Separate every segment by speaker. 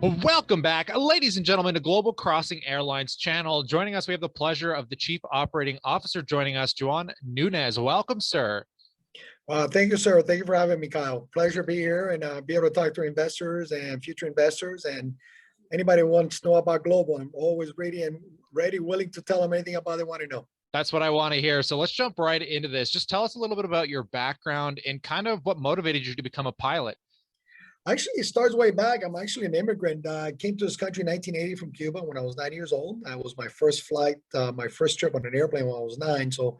Speaker 1: Well, welcome back, ladies and gentlemen, to Global Crossing Airlines channel. Joining us, we have the pleasure of the Chief Operating Officer joining us, Juan Nuñez. Welcome, sir.
Speaker 2: Thank you, sir. Thank you for having me, Kyle. Pleasure to be here and be able to talk to investors and future investors and anybody who wants to know about Global. I'm always ready, willing to tell them anything about they want to know.
Speaker 1: That's what I want to hear. So let's jump right into this. Just tell us a little bit about your background and kind of what motivated you to become a pilot.
Speaker 2: Actually, it starts way back. I'm actually an immigrant. I came to this country in 1980 from Cuba when I was 9 years old. That was my first flight, my first trip on an airplane when I was 9. So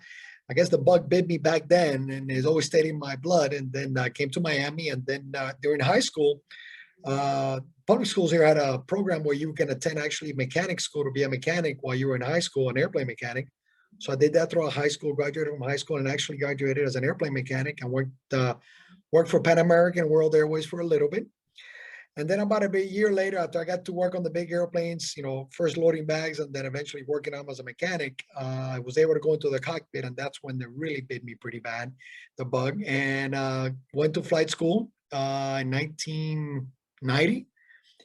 Speaker 2: I guess the bug bit me back then and it's always stayed in my blood. And then I came to Miami. And then during high school, public schools here had a program where you can attend actually mechanic school to be a mechanic while you were in high school, an airplane mechanic. So I did that throughout high school, graduated from high school, and actually graduated as an airplane mechanic and worked for Pan American World Airways for a little bit. And then about a year later, after I got to work on the big airplanes, first loading bags and then eventually working on them as a mechanic, I was able to go into the cockpit, and that's when they really bit me pretty bad, the bug, and went to flight school in 1990,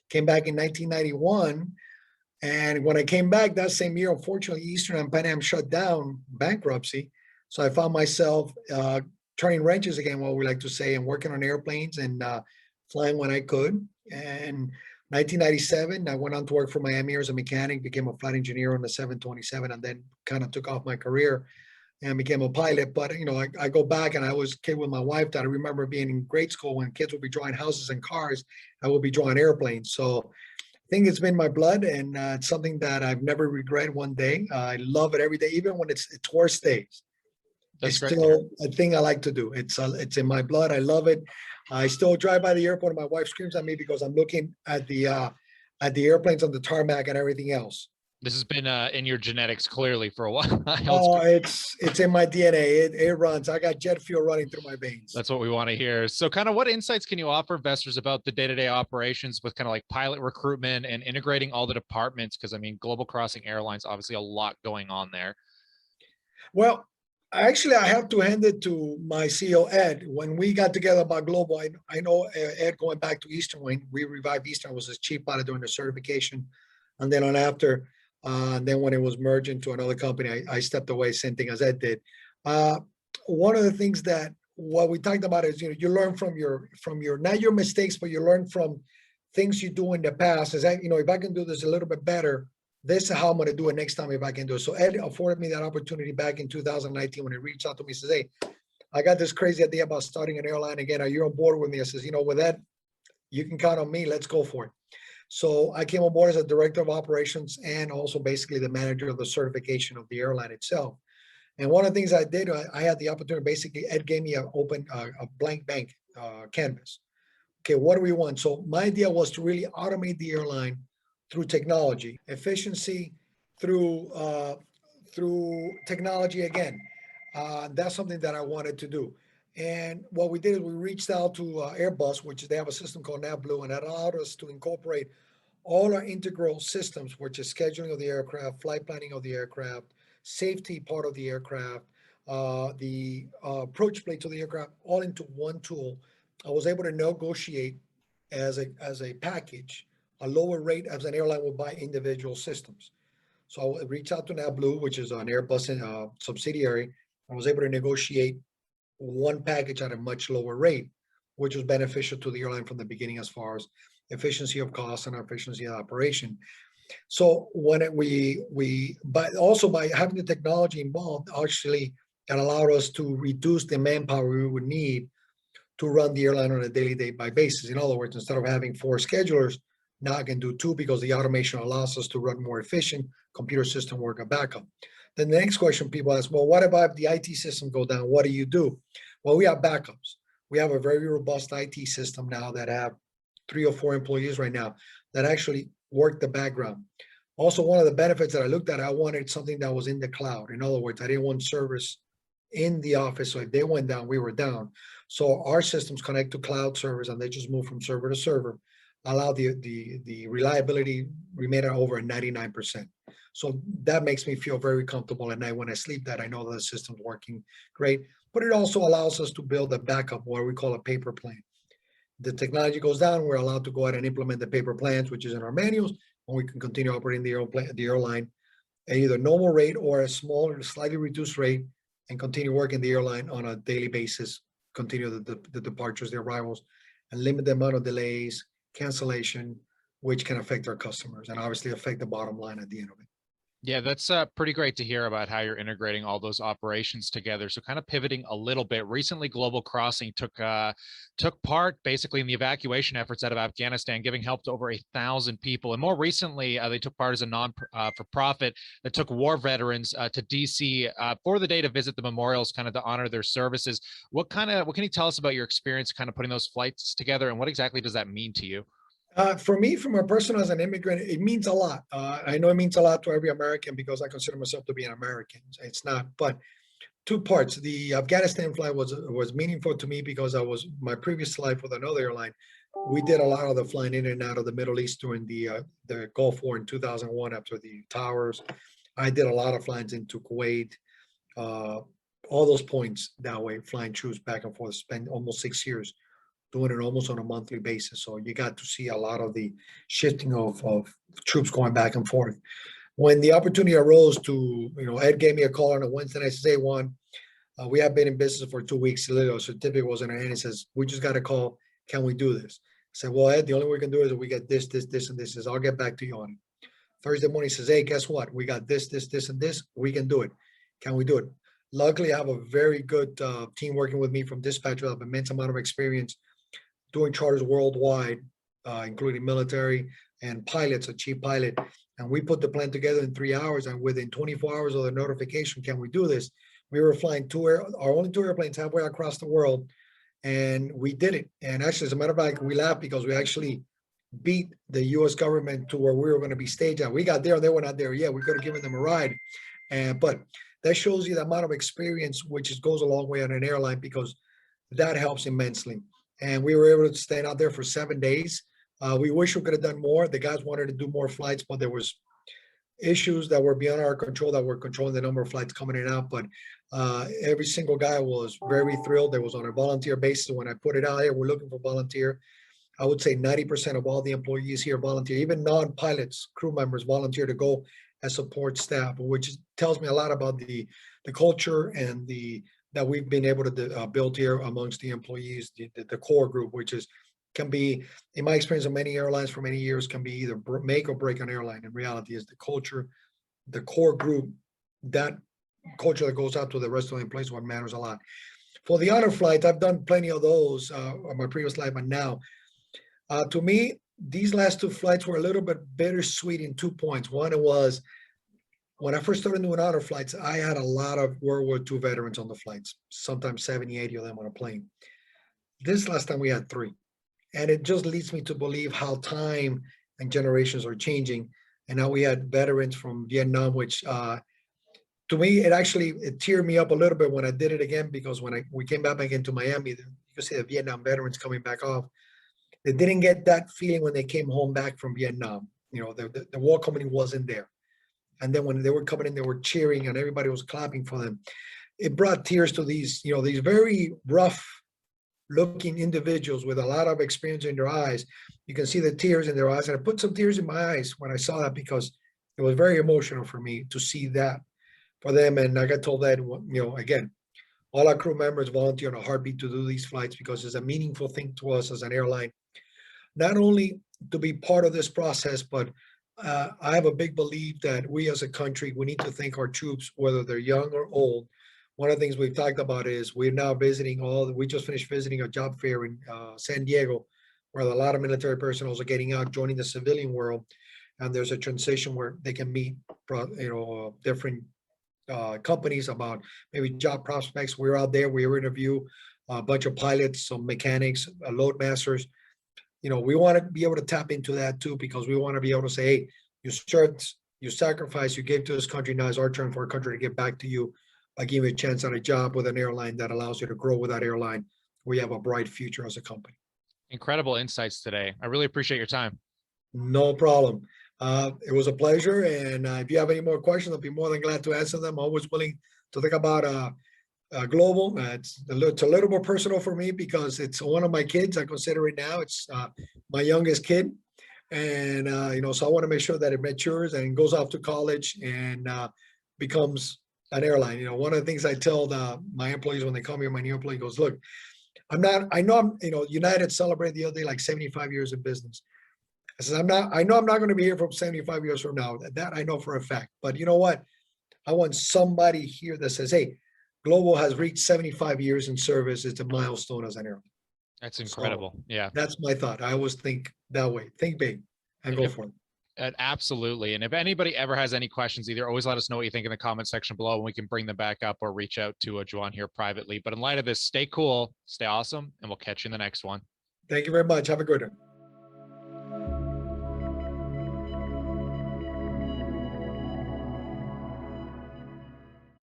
Speaker 2: came back in 1991. And when I came back that same year, unfortunately, Eastern and Pan Am shut down, bankruptcy. So I found myself turning wrenches again, what we like to say, and working on airplanes and flying when I could. And 1997, I went on to work for Miami Air as a mechanic, became a flight engineer on the 727, and then kind of took off my career and became a pilot. But, I go back and I was a kid with my wife that I remember being in grade school when kids would be drawing houses and cars, I would be drawing airplanes. So I think it's been my blood, and it's something that I've never regret one day. I love it every day, even when it's worst days.
Speaker 1: That's
Speaker 2: It's
Speaker 1: great.
Speaker 2: still a thing I like to do. It's in my blood. I love it. I still drive by the airport, and my wife screams at me because I'm looking at the airplanes on the tarmac and everything else.
Speaker 1: This has been in your genetics clearly for a while.
Speaker 2: Oh, it's in my DNA. It runs. I got jet fuel running through my veins.
Speaker 1: That's what we want to hear. So kind of what insights can you offer investors about the day-to-day operations with kind of like pilot recruitment and integrating all the departments? Because I mean, Global Crossing Airlines, obviously a lot going on there.
Speaker 2: Well, actually, I have to hand it to my CEO, Ed. When we got together about Global, I know Ed going back to Eastern when we revived Eastern, was his chief pilot during the certification. And then on after, and then when it was merged into another company, I stepped away, same thing as Ed did. One of the things that what we talked about is, you learn from your not your mistakes, but you learn from things you do in the past. Is that, if I can do this a little bit better, this is how I'm going to do it next time if I can do it. So Ed afforded me that opportunity back in 2019 when he reached out to me and says, hey, I got this crazy idea about starting an airline again. Are you on board with me? I says, with that, you can count on me. Let's go for it. So I came on board as a director of operations and also basically the manager of the certification of the airline itself. And one of the things I did, I had the opportunity, basically, Ed gave me a blank canvas. Okay, what do we want? So my idea was to really automate the airline through technology, efficiency, through technology again. That's something that I wanted to do. And what we did is we reached out to Airbus, which they have a system called NavBlue, and that allowed us to incorporate all our integral systems, which is scheduling of the aircraft, flight planning of the aircraft, safety part of the aircraft, the approach plate to the aircraft, all into one tool. I was able to negotiate as a package a lower rate as an airline would buy individual systems. So I reached out to NavBlue, which is an Airbus subsidiary. I was able to negotiate one package at a much lower rate, which was beneficial to the airline from the beginning as far as efficiency of cost and efficiency of operation. So but also by having the technology involved, actually it allowed us to reduce the manpower we would need to run the airline on a daily by basis. In other words, instead of having 4 schedulers, now I can do 2 because the automation allows us to run more efficient computer system work and backup. Then the next question people ask, well, what if the IT system go down? What do you do? Well, we have backups. We have a very robust IT system now that have 3 or 4 employees right now that actually work the background. Also, one of the benefits that I looked at, I wanted something that was in the cloud. In other words, I didn't want service in the office. So if they went down, we were down. So our systems connect to cloud servers and they just move from server to server, allow the reliability remain at over 99%. So that makes me feel very comfortable at night when I sleep, that I know that the system's working great. But it also allows us to build a backup, what we call a paper plane. the technology goes down, we're allowed to go ahead and implement the paper plans, which is in our manuals, and we can continue operating the airline at either normal rate or a smaller, slightly reduced rate, and continue working the airline on a daily basis, continue the departures, the arrivals, and limit the amount of delays, cancellation, which can affect our customers and obviously affect the bottom line at the end of it.
Speaker 1: Yeah, that's pretty great to hear about how you're integrating all those operations together. So kind of pivoting a little bit, recently Global Crossing took part basically in the evacuation efforts out of Afghanistan, giving help to over 1,000 people. And more recently, they took part as a for profit that took war veterans to DC for the day to visit the memorials, kind of to honor their services. What can you tell us about your experience kind of putting those flights together, and what exactly does that mean to you?
Speaker 2: For me, from a person as an immigrant, it means a lot. I know it means a lot to every American because I consider myself to be an American. It's not, but two parts. The Afghanistan flight was meaningful to me because I was my previous life with another airline. We did a lot of the flying in and out of the Middle East during the Gulf War in 2001 after the towers. I did a lot of flights into Kuwait, uh, all those points that way, flying troops back and forth. Spent almost 6 years doing it almost on a monthly basis. So you got to see a lot of the shifting of troops going back and forth. When the opportunity arose to, Ed gave me a call on a Wednesday night, says, "Hey, Juan, we have been in business for 2 weeks. A little certificate was in our hand." He says, "We just got a call. Can we do this?" I said, "Well, Ed, the only way we can do it is if we get this, this, this, and this." He says, "I'll get back to you on it." Thursday morning, he says, "Hey, guess what? We got this, this, this, and this. We can do it. Can we do it?" Luckily, I have a very good team working with me from dispatch with an immense amount of experience doing charters worldwide, including military and pilots, a chief pilot. And we put the plan together in 3 hours, and within 24 hours of the notification, can we do this? We were flying our only two airplanes halfway across the world, and we did it. And actually, as a matter of fact, we laughed because we actually beat the U.S. government to where we were going to be staged at. We got there, they were not there yet. We could have given them a ride, but that shows you the amount of experience, which goes a long way on an airline because that helps immensely. And we were able to stand out there for 7 days. We wish we could have done more. The guys wanted to do more flights, but there was issues that were beyond our control that were controlling the number of flights coming in and out. But every single guy was very thrilled. It was on a volunteer basis. When I put it out here, we're looking for volunteer. I would say 90% of all the employees here volunteer, even non-pilots, crew members volunteer to go as support staff, which tells me a lot about the culture and that we've been able to build here amongst the employees, the core group, which can be, in my experience of many airlines for many years, can be either make or break an airline. In reality, is the culture, the core group, that culture that goes out to the rest of the employees, what matters a lot. For the honor flights, I've done plenty of those on my previous life and now. To me, these last two flights were a little bit bittersweet in 2 points. One, it was when I first started doing honor flights, I had a lot of World War II veterans on the flights, sometimes 70, 80 of them on a plane. This last time we had 3. And it just leads me to believe how time and generations are changing. And now we had veterans from Vietnam, which to me, it teared me up a little bit when I did it again, because when we came back again to Miami, you could see the Vietnam veterans coming back off. They didn't get that feeling when they came home back from Vietnam. The war company wasn't there. And then when they were coming in, they were cheering and everybody was clapping for them. It brought tears to these very rough looking individuals with a lot of experience in their eyes. You can see the tears in their eyes. And I put some tears in my eyes when I saw that because it was very emotional for me to see that for them. And like I told that, again, all our crew members volunteer on a heartbeat to do these flights because it's a meaningful thing to us as an airline. Not only to be part of this process, but I have a big belief that we as a country, we need to thank our troops, whether they're young or old. One of the things we've talked about is we're now we just finished visiting a job fair in San Diego, where a lot of military personnel are getting out, joining the civilian world. And there's a transition where they can meet, different companies about maybe job prospects. We were out there, we were interview a bunch of pilots, some mechanics, load masters. We want to be able to tap into that too, because we want to be able to say, "Hey, you served, you sacrificed, you gave to this country. Now it's our turn for our country to give back to you by giving you a chance at a job with an airline that allows you to grow with that airline. We have a bright future as a company."
Speaker 1: Incredible insights today. I really appreciate your time.
Speaker 2: No problem. It was a pleasure. And if you have any more questions, I'll be more than glad to answer them. Always willing to think about Global. It's a little more personal for me because it's one of my kids. I consider it now. It's my youngest kid, and so I want to make sure that it matures and goes off to college and becomes an airline. One of the things I tell my employees when they come here, my new employee goes, "Look, I'm not. I know United celebrated the other day like 75 years in business. I said, I'm not. I know I'm not going to be here for 75 years from now. That I know for a fact. But you know what? I want somebody here that says, hey, Global has reached 75 years in service. It's a milestone as an airline.
Speaker 1: That's
Speaker 2: So
Speaker 1: incredible. Yeah.
Speaker 2: that's my thought. I always think that way. Think big and go for it.
Speaker 1: Absolutely. And if anybody ever has any questions, either always let us know what you think in the comment section below and we can bring them back up, or reach out to Juan here privately. But in light of this, stay cool, stay awesome, and we'll catch you in the next one.
Speaker 2: Thank you very much. Have a good one.